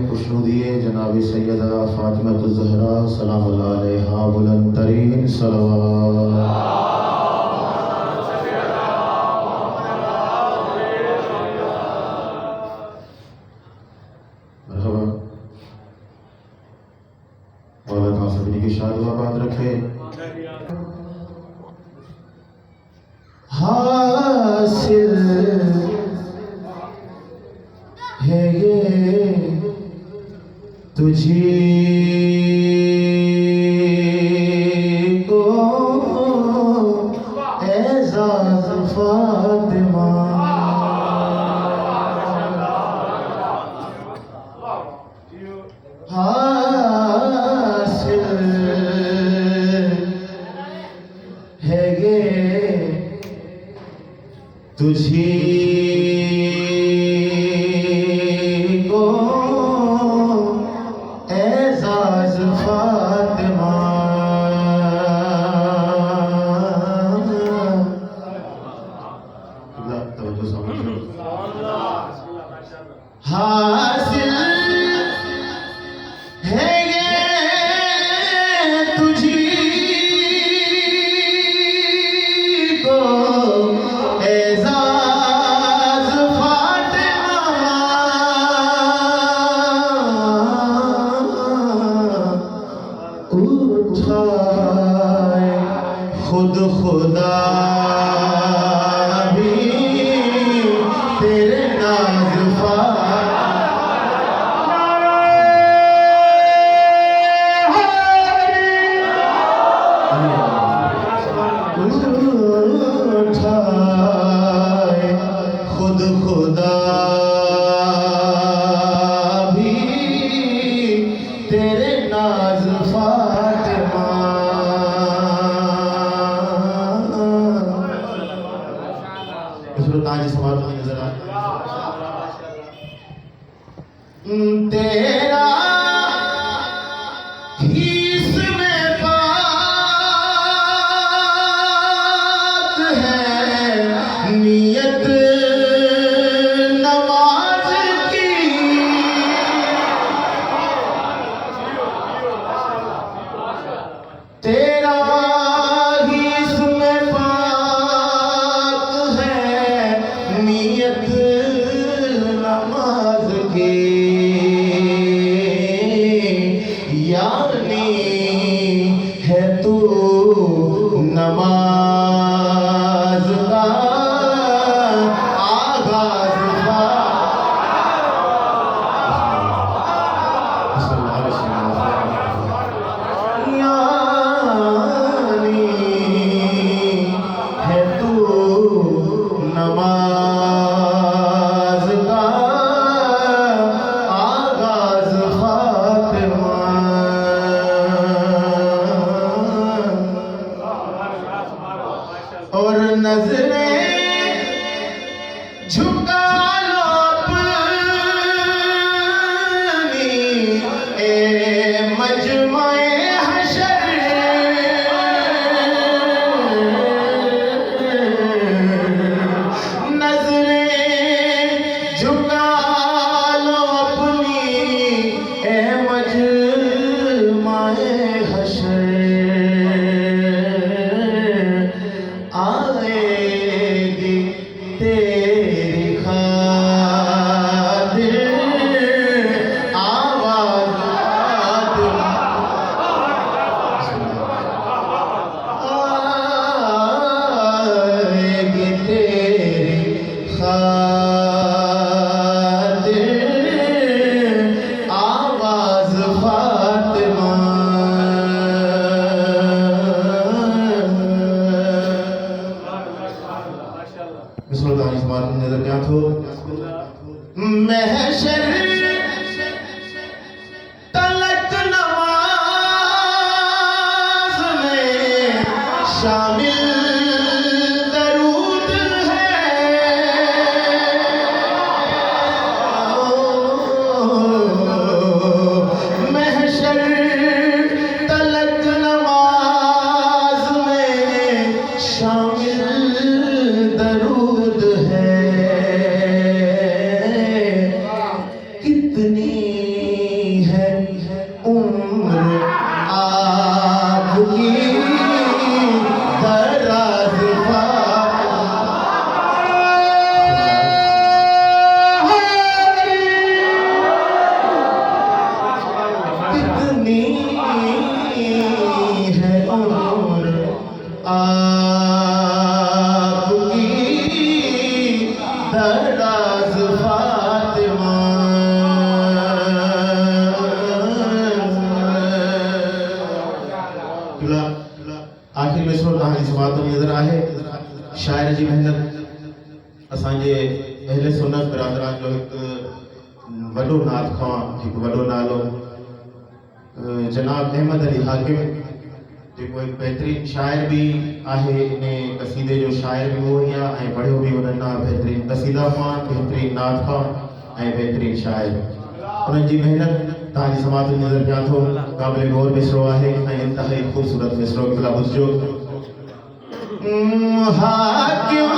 खुशनुदिए जनाब सैयदा फातिमा ज़हरा सलामुल्लाह अलैहा बुलंद तरीन सलवात। मौला ताला सभी की शाद व आबाद रखे। हासिल है ये तुझी को एज़ाज़ फातिमा। हासिल है ये तुझी को एज़ाज़ फातिमा। हासिल है ये तुझी को एज़ाज़ फातिमा। उठाए खुद खुदा भी तेरे नाज़ उठाए खुद खुदा भी तेरे नाज़ फातिमा। ताज समाज में नजर आता तेरा ही इसमें बात है नियत नमाज की। तेरा ही इसमें बात है नियत नमाज की। खां हिकु वॾो नालो जनाब अहमद अली हाकिम, जेको हिकु बहितरीन शाइर भी आहे। इन कसीदे जो शाइर भी उहो ई आहे ऐं पढ़ियो बि उन्हनि खां बहितरीन कसीदा खां, बहितरीन नात खां ऐं बहितरीन शाइर। उन्हनि जी महिनत तव्हांजी समात में नज़र पिया थो, क़ाबिल गौर मिसरो आहे ऐं इंतहाई ख़ूबसूरत मिसरो। बिला बुझो हाकिम